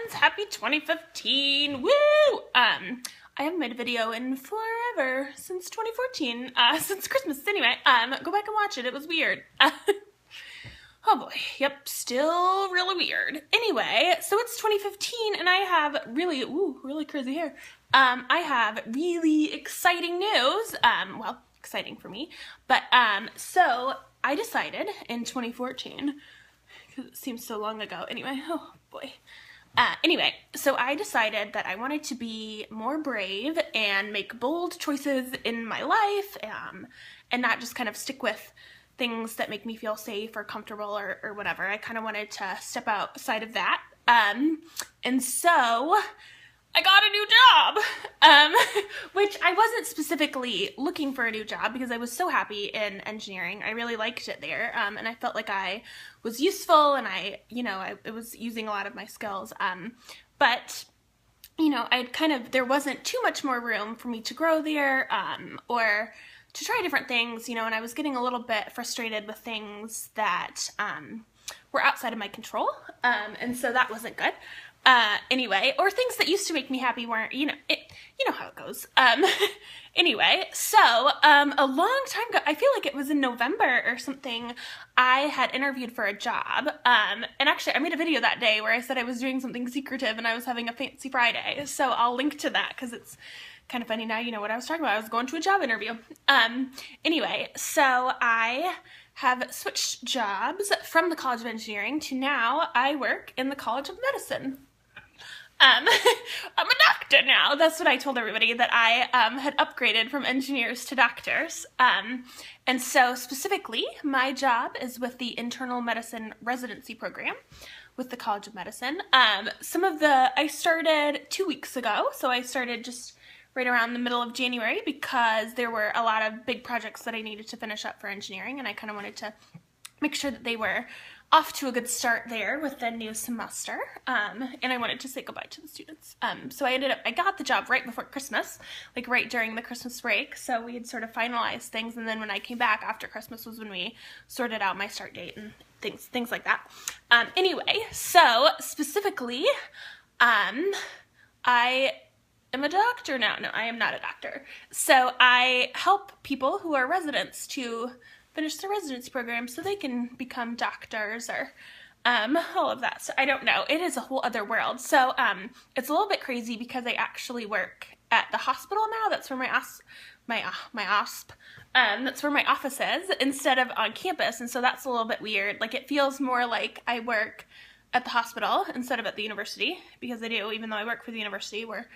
friends, happy 2015, woo! I haven't made a video in forever, since 2014, since Christmas anyway. Go back and watch it, it was weird. Oh boy, yep, still really weird. Anyway, so it's 2015 and I have really crazy hair. I have really exciting news, well, exciting for me, but so I decided in 2014, because it seems so long ago, anyway, oh boy. Anyway, so I decided that I wanted to be more brave and make bold choices in my life, and not just kind of stick with things that make me feel safe or comfortable or whatever. I kind of wanted to step outside of that. And so I got a new job, which I wasn't specifically looking for a new job because I was so happy in engineering. I really liked it there, and I felt like I was useful and I was using a lot of my skills. But, there wasn't too much more room for me to grow there, or to try different things, and I was getting a little bit frustrated with things that were outside of my control, and so that wasn't good. Anyway, or things that used to make me happy weren't, you know how it goes. Anyway, so, a long time ago, I feel like it was in November or something, I had interviewed for a job, and actually I made a video that day where I said I was doing something secretive and I was having a fancy Friday, so I'll link to that because it's kind of funny now, you know what I was talking about. I was going to a job interview. Anyway, so I have switched jobs from the College of Engineering to now I work in the College of Medicine. I'm a doctor now. That's what I told everybody, that I had upgraded from engineers to doctors. And so specifically, my job is with the internal medicine residency program with the College of Medicine. I started 2 weeks ago, so I started just right around the middle of January because there were a lot of big projects that I needed to finish up for engineering, and I kind of wanted to make sure that they were off to a good start there with the new semester, and I wanted to say goodbye to the students. So I got the job right before Christmas, like right during the Christmas break, so we had sort of finalized things, and then when I came back after Christmas was when we sorted out my start date and things like that. Anyway, so specifically, I am a doctor now. No, I am not a doctor. So I help people who are residents to finish their residency program so they can become doctors or all of that. So I don't know. It is a whole other world. So it's a little bit crazy because I actually work at the hospital now. That's where that's where my office is instead of on campus. And so that's a little bit weird. Like it feels more like I work at the hospital instead of at the university, because I do, even though I work for the university where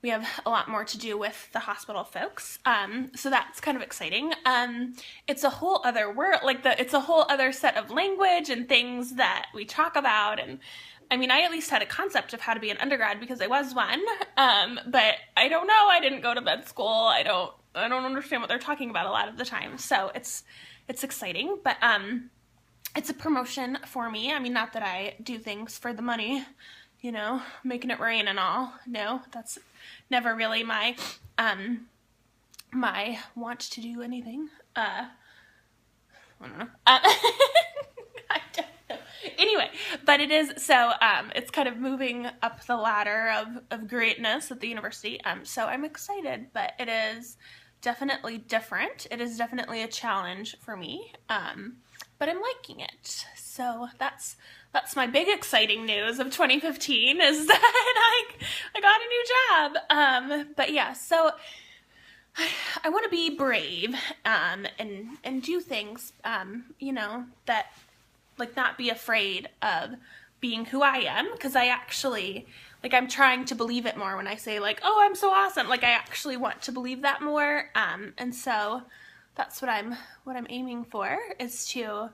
we have a lot more to do with the hospital folks. So that's kind of exciting. It's a whole other world, it's a whole other set of language and things that we talk about. And I mean, I at least had a concept of how to be an undergrad because I was one. But I don't know, I didn't go to med school. I don't understand what they're talking about a lot of the time. So it's exciting, but it's a promotion for me. I mean, not that I do things for the money, making it rain and all. No, that's never really my my want to do anything. I don't know. I don't know. Anyway, but it is, so it's kind of moving up the ladder of greatness at the university. So I'm excited, but it is definitely different. It is definitely a challenge for me. But I'm liking it. So that's my big exciting news of 2015 is that I got a new job. But yeah, so I want to be brave, and do things, that, like, not be afraid of being who I am, because I actually, I'm trying to believe it more when I say, oh, I'm so awesome. I actually want to believe that more, and so that's what I'm aiming for, is to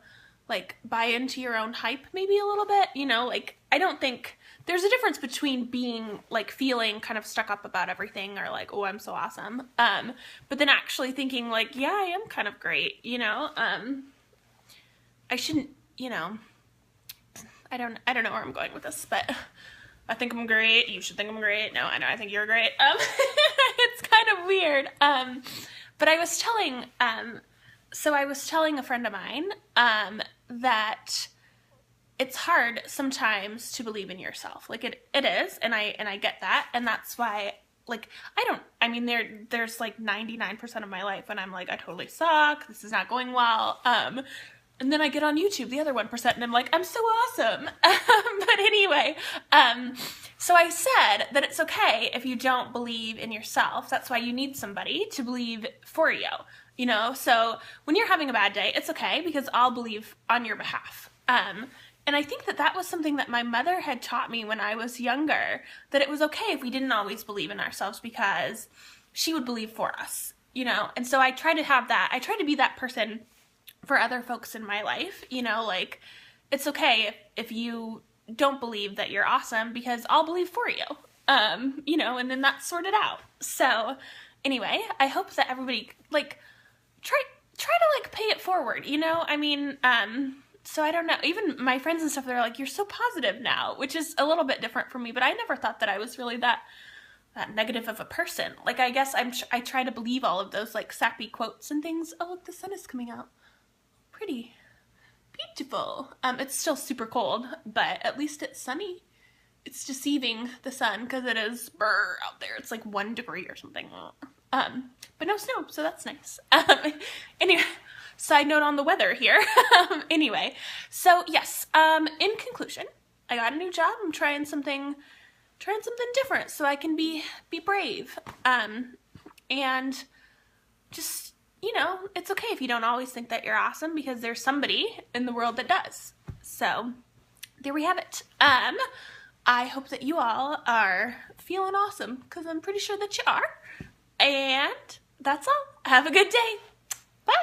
buy into your own hype maybe a little bit, I don't think there's a difference between being feeling kind of stuck up about everything or oh, I'm so awesome, but then actually thinking yeah, I am kind of great, I shouldn't, I don't know where I'm going with this, but I think I'm great. You should think I'm great. No, I know, I think you're great. It's kind of weird. But I was telling a friend of mine, that it's hard sometimes to believe in yourself. Like it is, and I get that, and that's why, like, I mean, there's like 99% of my life when I'm like, I totally suck, this is not going well, and then I get on YouTube, the other 1%, and I'm like, I'm so awesome. But anyway, so I said that it's okay if you don't believe in yourself. That's why you need somebody to believe for you, you know? So when you're having a bad day, it's okay because I'll believe on your behalf. And I think that that was something that my mother had taught me when I was younger, that it was okay if we didn't always believe in ourselves because she would believe for us, you know? And so I try to have that. I try to be that person for other folks in my life, you know, like, it's okay if you don't believe that you're awesome because I'll believe for you, you know, and then that's sorted out. So anyway, I hope that everybody, like, try to, like, pay it forward, you know? I mean, so I don't know, even my friends and stuff, they're like, you're so positive now, which is a little bit different for me, but I never thought that I was really that negative of a person. Like, I guess I try to believe all of those, like, sappy quotes and things. Oh, look, the sun is coming out. Pretty. Beautiful. It's still super cold, but at least it's sunny. It's deceiving, the sun, because it is out there. It's like 1 degree or something. But no snow, so that's nice. Anyway, side note on the weather here. Anyway, so yes, in conclusion, I got a new job. I'm trying something different so I can be brave. And just, you know, it's okay if you don't always think that you're awesome because there's somebody in the world that does. So there we have it. I hope that you all are feeling awesome because I'm pretty sure that you are. And that's all. Have a good day. Bye.